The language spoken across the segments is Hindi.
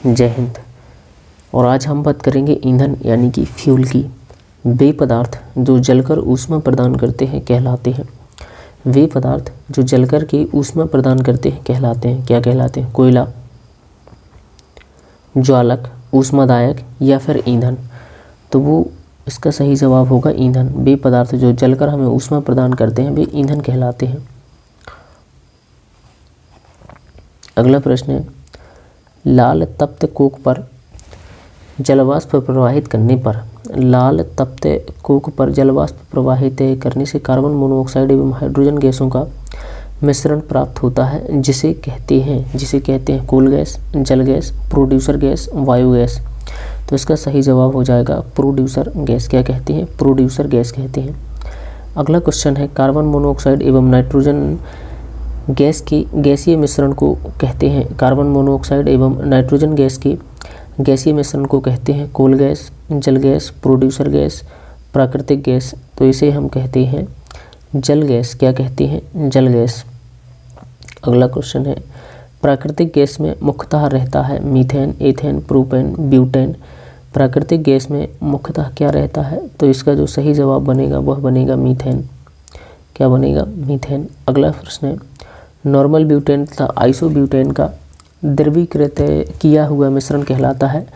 जय हिंद। और आज हम बात करेंगे ईंधन यानी कि फ्यूल की। वे पदार्थ जो जलकर ऊष्मा प्रदान करते हैं कहलाते हैं। वे पदार्थ जो जलकर के ऊष्मा प्रदान करते हैं कहलाते हैं, क्या कहलाते हैं? कोयला, ज्वालक, ऊष्मादायक या फिर ईंधन। तो वो इसका सही जवाब होगा ईंधन। वे पदार्थ जो जलकर हमें ऊष्मा प्रदान करते हैं वे ईंधन कहलाते हैं। अगला प्रश्न है, लाल तप्त कोक पर जलवाष्प प्रवाहित करने पर, लाल तप्त कोक पर जलवाष्प प्रवाहित करने से कार्बन मोनोऑक्साइड एवं हाइड्रोजन गैसों का मिश्रण प्राप्त होता है, जिसे कहते हैं कोल गैस, जल गैस, प्रोड्यूसर गैस, वायु गैस। तो इसका सही जवाब हो जाएगा प्रोड्यूसर गैस। क्या कहते हैं? प्रोड्यूसर गैस कहते हैं। अगला क्वेश्चन है, कार्बन मोनोऑक्साइड एवं नाइट्रोजन गैस के गैसीय मिश्रण को कहते हैं, कार्बन मोनोऑक्साइड एवं नाइट्रोजन गैस के गैसीय मिश्रण को कहते हैं कोल गैस, जल गैस, प्रोड्यूसर गैस, प्राकृतिक गैस। तो इसे हम कहते हैं जल गैस। क्या कहते हैं? जल गैस। अगला क्वेश्चन है, प्राकृतिक गैस में मुख्यतः रहता है मीथेन, एथेन, प्रोपेन, ब्यूटेन। प्राकृतिक गैस में मुख्यतः क्या रहता है? तो इसका जो सही जवाब बनेगा वह बनेगा मीथेन। क्या बनेगा? मीथेन। अगला प्रश्न है, नॉर्मल ब्यूटेन तथा आइसोब्यूटेन का द्रवीकृत किया हुआ मिश्रण कहलाता है।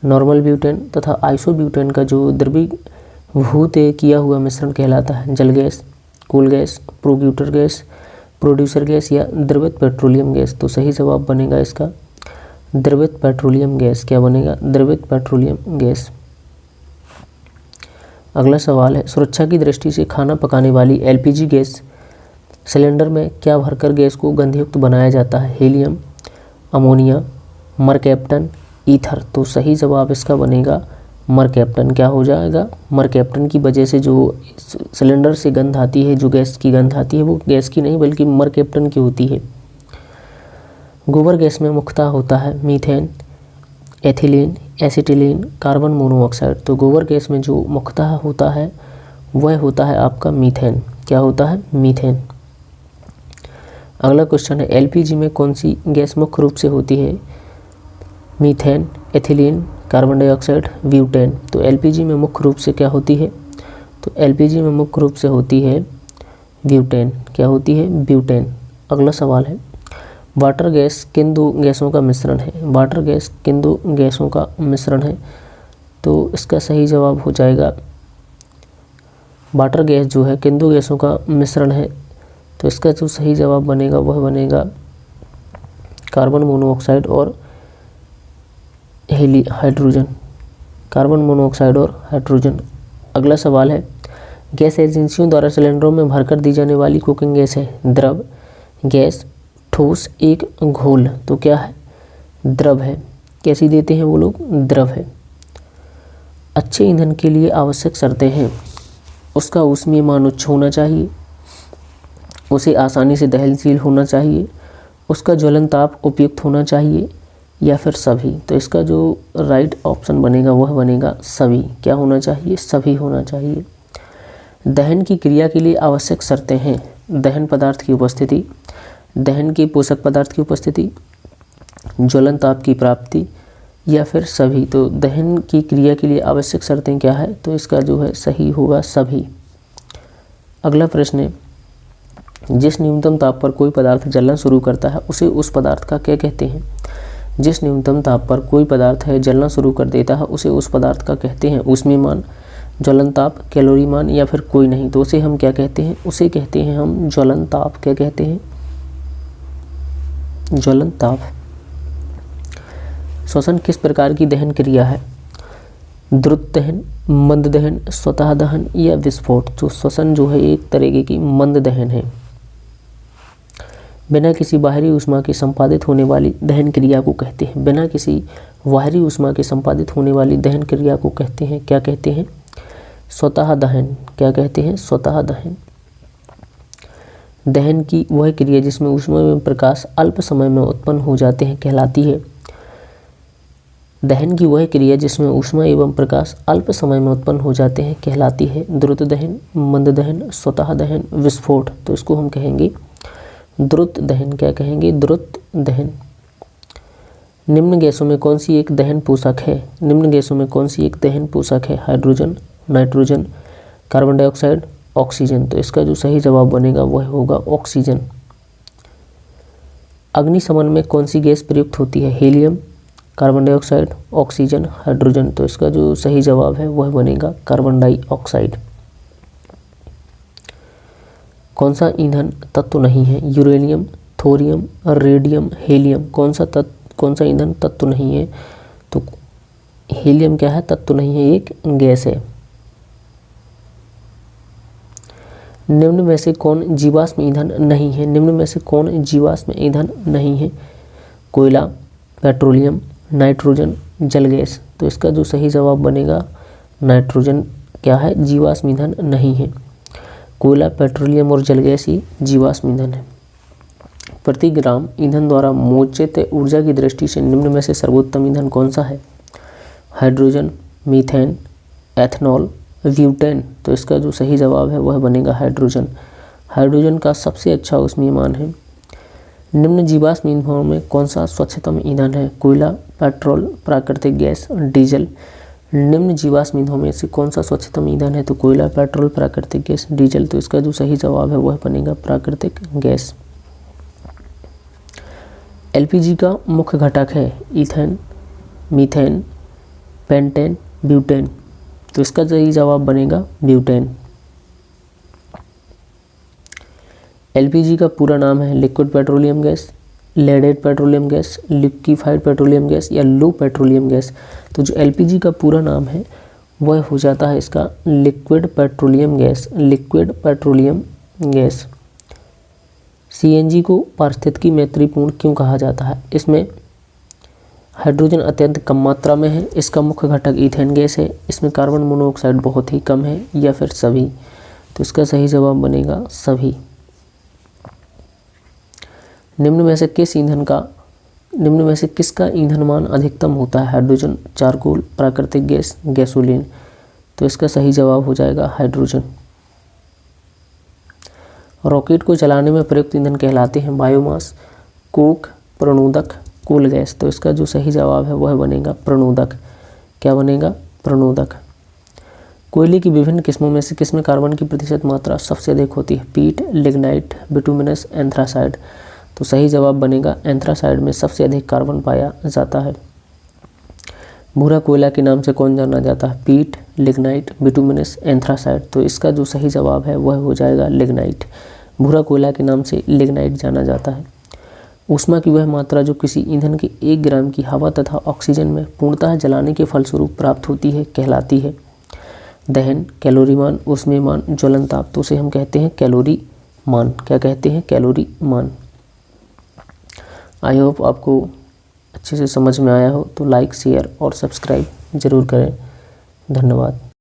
नॉर्मल ब्यूटेन तथा आइसोब्यूटेन का जो द्रवीभूत किया हुआ मिश्रण कहलाता है जल gas, coal gas, producer gas या द्रवित पेट्रोलियम गैस। तो सही जवाब बनेगा इसका द्रवित पेट्रोलियम गैस। क्या बनेगा? द्रवित पेट्रोलियम गैस। अगला सवाल है, सुरक्षा की दृष्टि से खाना पकाने वाली एलपीजी गैस सिलेंडर में क्या भरकर गैस को गंधयुक्त बनाया जाता है? Helium, ammonia, mercaptan, ether. तो सही जवाब इसका बनेगा मरकैप्टन। क्या हो जाएगा? मरकैप्टन की वजह से जो सिलेंडर से गंध आती है, जो गैस की गंध आती है, वो गैस की नहीं बल्कि मरकैप्टन की होती है। गोबर गैस में मुख्यतः होता है methane, ethylene, acetylene, carbon monoxide. तो गोबर गैस में जो मुख्यतः होता है वह होता है आपका मीथेन। क्या होता है? मीथेन। अगला क्वेश्चन है, एलपीजी में कौन सी गैस मुख्य रूप से होती है? Methane, ethylene, carbon dioxide, butane. तो एलपीजी में मुख्य रूप से क्या होती है? तो एलपीजी में मुख्य रूप से होती है ब्यूटेन। क्या होती है? ब्यूटेन। अगला सवाल है, वाटर गैस किन दो गैसों का मिश्रण है? वाटर गैस किन दो गैसों का मिश्रण है? तो इसका सही जवाब हो जाएगा, वाटर गैस जो है किन दो गैसों का मिश्रण है? तो इसका जो सही जवाब बनेगा वह बनेगा कार्बन मोनोऑक्साइड और हाइड्रोजन। कार्बन मोनोऑक्साइड और हाइड्रोजन। अगला सवाल है, गैस एजेंसियों द्वारा सिलेंडरों में भरकर दी जाने वाली कुकिंग गैस है द्रव, गैस, ठोस, एक घोल। तो क्या है? द्रव है। कैसी देते हैं वो लोग? द्रव है। अच्छे ईंधन के लिए आवश्यक शर्तें हैं, उसका ऊष्मीय मान उच्च होना चाहिए, उसे आसानी से दहनशील होना चाहिए, उसका ज्वलन ताप उपयुक्त होना चाहिए या फिर सभी। तो इसका जो राइट ऑप्शन बनेगा वह बनेगा सभी। क्या होना चाहिए? सभी होना चाहिए। दहन की क्रिया के लिए आवश्यक शर्तें हैं दहन पदार्थ की उपस्थिति, दहन के पोषक पदार्थ की उपस्थिति, ज्वलन ताप की प्राप्ति या फिर सभी। तो दहन की क्रिया के लिए आवश्यक शर्तें क्या है? तो इसका जो है सही होगा सभी। अगला प्रश्न है, जिस न्यूनतम ताप पर कोई पदार्थ जलना शुरू करता है उसे उस पदार्थ का क्या कहते हैं? जिस न्यूनतम ताप पर कोई पदार्थ है जलना शुरू कर देता है उसे उस पदार्थ का कहते हैं ऊष्मीयमान, ज्वलन ताप, कैलोरी मान या फिर कोई नहीं। तो उसे हम क्या कहते हैं? उसे कहते हैं हम ज्वलन ताप। क्या कहते हैं? ज्वलन ताप। श्वसन किस प्रकार की दहन क्रिया है? द्रुत दहन, मंद दहन, स्वतः दहन या विस्फोट। तो श्वसन जो है एक तरीके की मंद दहन है। बिना किसी बाहरी ऊष्मा के संपादित होने वाली दहन क्रिया को कहते हैं, बिना किसी बाहरी ऊष्मा के संपादित होने वाली दहन क्रिया को कहते हैं, क्या कहते हैं? स्वतः दहन। क्या कहते हैं? स्वतः दहन। दहन की वह क्रिया जिसमें ऊष्मा एवं प्रकाश अल्प समय में उत्पन्न हो जाते हैं कहलाती है। दहन की वह क्रिया जिसमें ऊष्मा एवं प्रकाश अल्प समय में उत्पन्न हो जाते हैं कहलाती है द्रुत दहन, मंद दहन, स्वतः दहन, विस्फोट। तो इसको हम कहेंगे द्रुत दहन। क्या कहेंगे? द्रुत दहन। निम्न गैसों में कौन सी एक दहन पोषक है? निम्न गैसों में कौन सी एक दहन पोषक है? Hydrogen, nitrogen, carbon dioxide, oxygen. तो इसका जो सही जवाब बनेगा वह होगा ऑक्सीजन। अग्निशमन में कौन सी गैस प्रयुक्त होती है? Helium, carbon dioxide, oxygen, hydrogen. तो इसका जो सही जवाब है वह बनेगा कार्बन डाइऑक्साइड। कौन सा ईंधन तत्व नहीं है? Uranium, thorium, radium, helium. कौन सा ईंधन तत्व नहीं है? तो हीलियम क्या है? तत्व नहीं है, एक गैस है। निम्न में से कौन जीवाश्म ईंधन नहीं है? निम्न में से कौन जीवाश्म ईंधन नहीं है? कोयला, पेट्रोलियम, नाइट्रोजन, जल गैस। तो इसका जो सही जवाब बनेगा नाइट्रोजन क्या है? जीवाश्म ईंधन नहीं है। कोयला, पेट्रोलियम और जल गैस ही जीवाश्म ईंधन है। प्रति ग्राम ईंधन द्वारा मोचित ऊर्जा की दृष्टि से निम्न में से सर्वोत्तम ईंधन कौन सा है? Hydrogen, methane, ethanol, butane. तो इसका जो सही जवाब है वह बनेगा हाइड्रोजन। हाइड्रोजन का सबसे अच्छा ऊष्मीयमान है। निम्न जीवाश्म ईंधनों में कौन सा स्वच्छतम ईंधन है? कोयला, पेट्रोल, प्राकृतिक गैस, डीजल। निम्न जीवाश्म ईंधनों में से कौन सा स्वच्छतम ईंधन है? तो कोयला, पेट्रोल, प्राकृतिक गैस, डीजल। तो इसका जो सही जवाब है वह बनेगा प्राकृतिक गैस। एलपीजी का मुख्य घटक है ईथेन, मीथेन, पेंटेन, ब्यूटेन। तो इसका सही जवाब बनेगा ब्यूटेन। एलपीजी का पूरा नाम है liquid petroleum gas, leaded petroleum gas, liquefied petroleum gas या लो पेट्रोलियम गैस। तो जो एलपीजी का पूरा नाम है वह हो जाता है इसका liquid petroleum gas, liquid petroleum gas. CNG को पारिस्थितिकी मैत्रीपूर्ण क्यों कहा जाता है? इसमें हाइड्रोजन अत्यंत कम मात्रा में है, इसका मुख्य घटक ईथेन गैस है, इसमें कार्बन मोनोऑक्साइड बहुत ही कम है, या फिर सभी। तो इसका सही जवाब बनेगा सभी। निम्न में से किसका ईंधन मान अधिकतम होता है? हाइड्रोजन, चारकोल, प्राकृतिक गैस, गैसोलीन। तो इसका सही जवाब हो जाएगा हाइड्रोजन। रॉकेट को चलाने में प्रयुक्त ईंधन कहलाते हैं बायोमास, कोक, प्रणोदक, कोल गैस। तो इसका जो सही जवाब है वह बनेगा प्रणोदक। क्या बनेगा? प्रणोदक। कोयले की विभिन्न किस्मों में से किसमें कार्बन की प्रतिशत मात्रा सबसे अधिक होती है? पीट, लिग्नाइट, बिटुमिनस, एंथ्रासाइड। तो सही जवाब बनेगा एंथ्रासाइड में सबसे अधिक कार्बन पाया जाता है। भूरा कोयला के नाम से कौन जाना जाता है? पीट, लिग्नाइट, बिटुमिनस, एंथ्रासाइड। तो इसका जो सही जवाब है वह हो जाएगा लिग्नाइट। भूरा कोयला के नाम से लिग्नाइट जाना जाता है। ऊष्मा की वह मात्रा जो किसी ईंधन के 1 ग्राम की हवा तथा ऑक्सीजन में पूर्णतः जलाने के फलस्वरूप प्राप्त होती है कहलाती है दहन, कैलोरी मान, ऊष्मीयमान, ज्वलन ताप। तो उसे हम कहते हैं कैलोरी मान। क्या कहते हैं? कैलोरी मान। आई होप आपको अच्छे से समझ में आया हो, तो लाइक, शेयर और सब्सक्राइब ज़रूर करें। धन्यवाद।